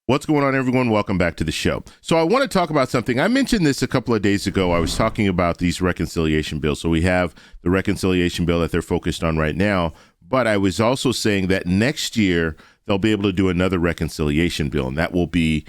What's going on, everyone? Welcome back to the show. So I want to talk about something. I mentioned this a couple of days ago. I was talking about these reconciliation bills. So we have the reconciliation bill that they're focused on right now. But I was also saying that next year they'll be able to do another reconciliation bill, and that will be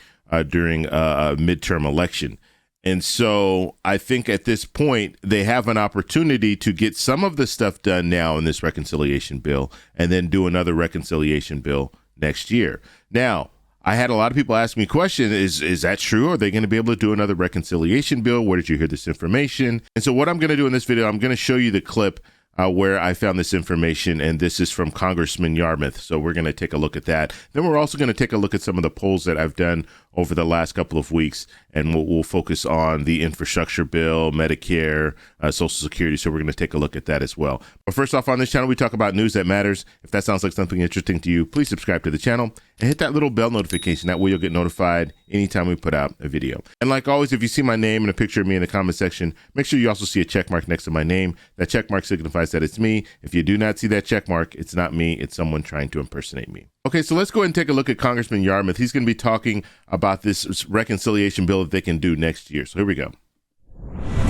during a midterm election. And so I think at this point, they have an opportunity to get some of the stuff done now in this reconciliation bill and then do another reconciliation bill next year. Now, I had a lot of people ask me questions, is that true? Are they going to be able to do another reconciliation bill? Where did you hear this information? And so what I'm going to do in this video, I'm going to show you the clip where I found this information, and this is from Congressman Yarmuth. So we're going to take a look at that. Then we're also going to take a look at some of the polls that I've done over the last couple of weeks, and we'll focus on the infrastructure bill, Medicare, Social Security. So we're going to take a look at that as well. But first off, on this channel, we talk about news that matters. If that sounds like something interesting to you, please subscribe to the channel and hit that little bell notification. That way you'll get notified anytime we put out a video. And like always, if you see my name and a picture of me in the comment section, make sure you also see a check mark next to my name. That check mark signifies that it's me. If you do not see that check mark, it's not me. It's someone trying to impersonate me. Okay, so let's go ahead and take a look at Congressman Yarmuth. He's going to be talking about this reconciliation bill that they can do next year. So here we go.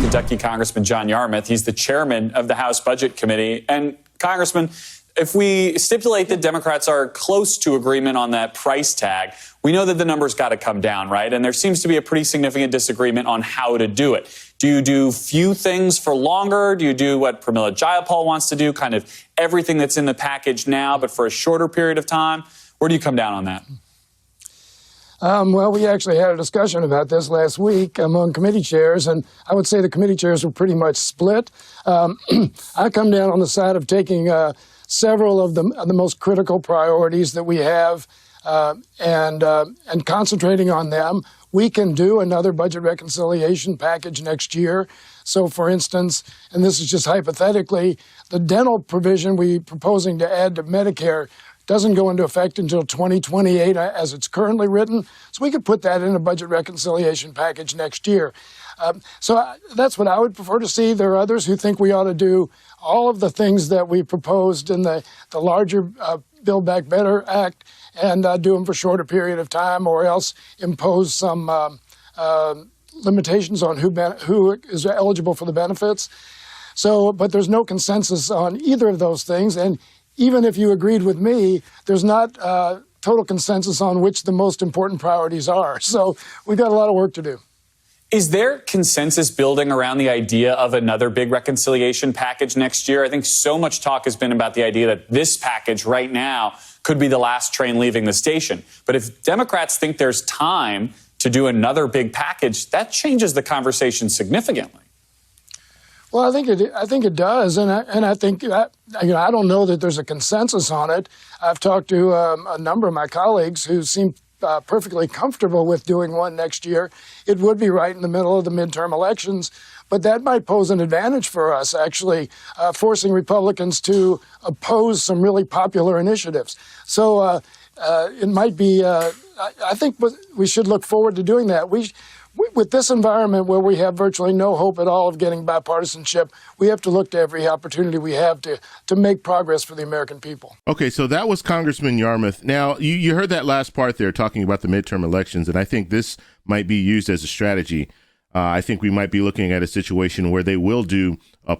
Kentucky Congressman John Yarmuth, he's the chairman of the House Budget Committee. And Congressman, if we stipulate that Democrats are close to agreement on that price tag, we know that the number's got to come down, right? And there seems to be a pretty significant disagreement on how to do it. Do you do few things for longer? Do you do what Pramila Jayapal wants to do, kind of everything that's in the package now, but for a shorter period of time? Where do you come down on that? Well, we actually had a discussion about this last week among committee chairs, and I would say the committee chairs were pretty much split. I come down on the side of taking several of the most critical priorities that we have and concentrating on them. We can do another budget reconciliation package next year. So, for instance, and this is just hypothetically, the dental provision we're proposing to add to Medicare doesn't go into effect until 2028 as it's currently written. So we could put that in a budget reconciliation package next year. So that's what I would prefer to see. There are others who think we ought to do all of the things that we proposed in the larger Build Back Better Act and do them for a shorter period of time, or else impose some limitations on who is eligible for the benefits. So, but there's no consensus on either of those things. And even if you agreed with me, there's not total consensus on which the most important priorities are. So we've got a lot of work to do. Is there consensus building around the idea of another big reconciliation package next year? I think so much talk has been about the idea that this package right now could be the last train leaving the station. But if Democrats think there's time to do another big package, that changes the conversation significantly. Well, I think it does, and I think I don't know that there's a consensus on it. I've talked to a number of my colleagues who seem perfectly comfortable with doing one next year. It would be right in the middle of the midterm elections, but that might pose an advantage for us, actually, forcing Republicans to oppose some really popular initiatives. So it might be. I think we should look forward to doing that. With this environment where we have virtually no hope at all of getting bipartisanship, we have to look to every opportunity we have to make progress for the American people. Okay, so that was Congressman Yarmuth. Now, you heard that last part there talking about the midterm elections, and I think this might be used as a strategy. I think we might be looking at a situation where they will do a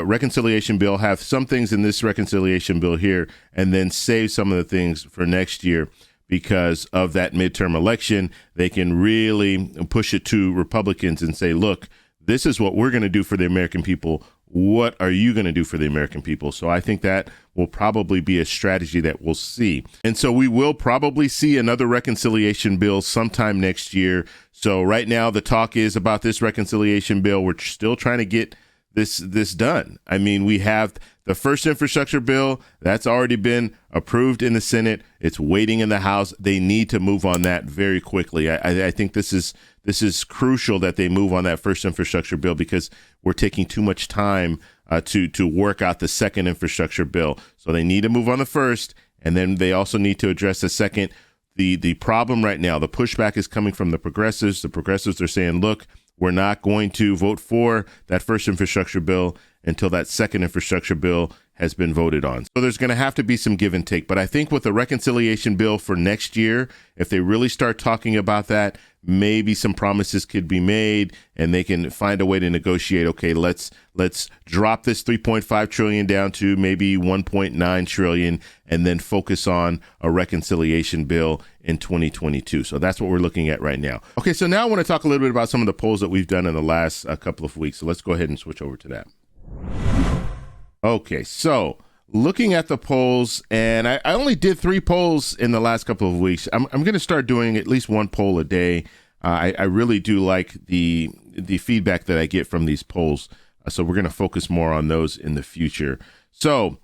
reconciliation bill, have some things in this reconciliation bill here, and then save some of the things for next year. Because of that midterm election, they can really push it to Republicans and say, look, this is what we're going to do for the American people. What are you going to do for the American people? So I think that will probably be a strategy that we'll see. And so we will probably see another reconciliation bill sometime next year. So right now, the talk is about this reconciliation bill. We're still trying to get this done. I mean, we have the first infrastructure bill that's already been approved in the Senate. It's waiting in the House. They need to move on that very quickly. I think this is crucial that they move on that first infrastructure bill because we're taking too much time to work out the second infrastructure bill. So they need to move on the first, and then they also need to address the second. The problem right now, the pushback is coming from the progressives. The progressives are saying, look, we're not going to vote for that first infrastructure bill until that second infrastructure bill has been voted on. So there's going to have to be some give and take. But I think with the reconciliation bill for next year, if they really start talking about that, maybe some promises could be made and they can find a way to negotiate. Okay, let's drop this 3.5 trillion down to maybe 1.9 trillion and then focus on a reconciliation bill in 2022. So that's what we're looking at right now. Okay, so now I want to talk a little bit about some of the polls that we've done in the last couple of weeks. So let's go ahead and switch over to that. Okay, so looking at the polls, and I only did 3 polls in the last couple of weeks. I'm going to start doing at least 1 poll a day. I really do like the feedback that I get from these polls. So we're going to focus more on those in the future. So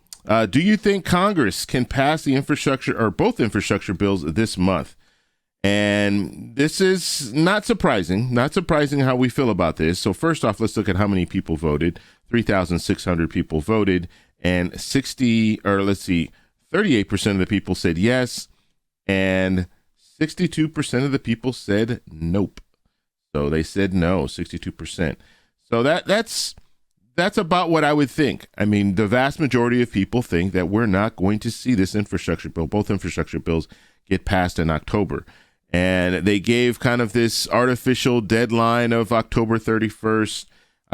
do you think Congress can pass the infrastructure or both infrastructure bills this month? And this is not surprising how we feel about this. So first off, let's look at how many people voted. 3,600 people voted, and 38% of the people said yes, and 62% of the people said nope. So they said no, 62%. So that's about what I would think. I mean, the vast majority of people think that we're not going to see this infrastructure bill, both infrastructure bills, get passed in October. And they gave kind of this artificial deadline of October 31st.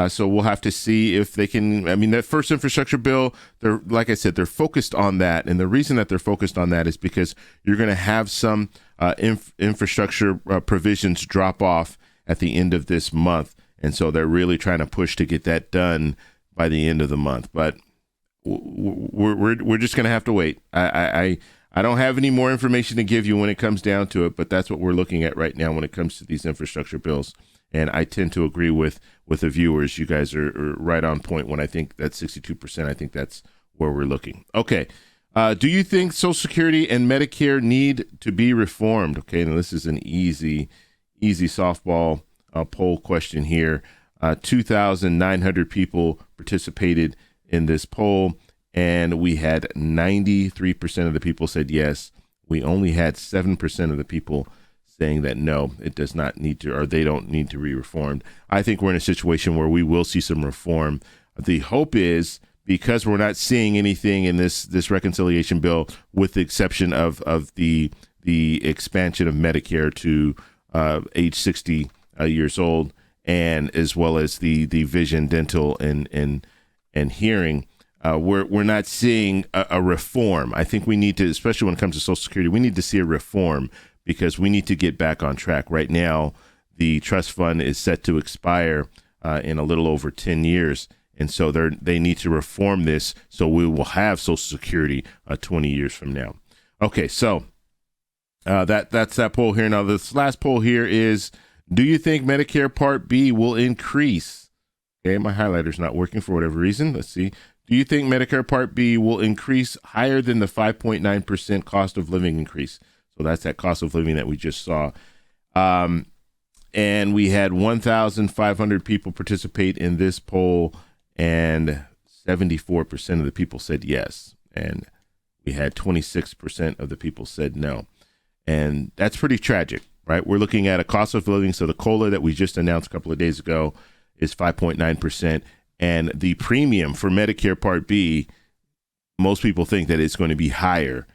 So we'll have to see if they can. I mean, that first infrastructure bill, like I said, they're focused on that. And the reason that they're focused on that is because you're going to have some infrastructure provisions drop off at the end of this month. And so they're really trying to push to get that done by the end of the month. But we're just going to have to wait. I don't have any more information to give you when it comes down to it, but that's what we're looking at right now when it comes to these infrastructure bills. And I tend to agree with the viewers. You guys are right on point when I think that's 62%. I think that's where we're looking. Okay. Do you think Social Security and Medicare need to be reformed? Okay. Now this is an easy softball poll question here. 2,900 people participated in this poll, and we had 93% of the people said yes. We only had 7% of the people saying that no, it does not need to, or they don't need to be reformed. I think we're in a situation where we will see some reform. The hope is, because we're not seeing anything in this reconciliation bill, with the exception of the expansion of Medicare to age 60 years old, and as well as the vision, dental, and hearing. We're not seeing a reform. I think we need to, especially when it comes to Social Security, we need to see a reform, because we need to get back on track. Right now, the trust fund is set to expire in a little over 10 years. And so they need to reform this so we will have Social Security 20 years from now. Okay, so that's that poll here. Now, this last poll here is, do you think Medicare Part B will increase? Okay, my highlighter's not working for whatever reason. Let's see. Do you think Medicare Part B will increase higher than the 5.9% cost of living increase? So that's that cost of living that we just saw. And we had 1,500 people participate in this poll, and 74% of the people said yes. And we had 26% of the people said no. And that's pretty tragic, right? We're looking at a cost of living. So the COLA that we just announced a couple of days ago is 5.9%. And the premium for Medicare Part B, most people think that it's going to be higher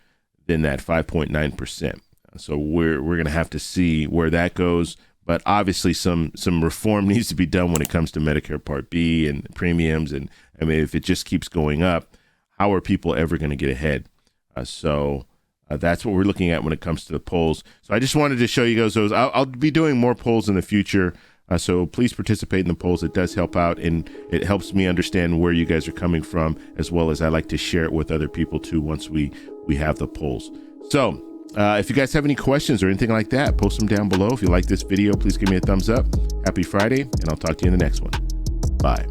than that 5.9%. So we're going to have to see where that goes. But obviously some reform needs to be done when it comes to Medicare Part B and premiums. And I mean, if it just keeps going up, how are people ever going to get ahead? So that's what we're looking at when it comes to the polls. So I just wanted to show you guys those. I'll be doing more polls in the future. So please participate in the polls. It does help out, and it helps me understand where you guys are coming from, as well as I like to share it with other people too once we have the polls. So if you guys have any questions or anything like that, post them down below. If you like this video, please give me a thumbs up. Happy Friday, and I'll talk to you in the next one. Bye.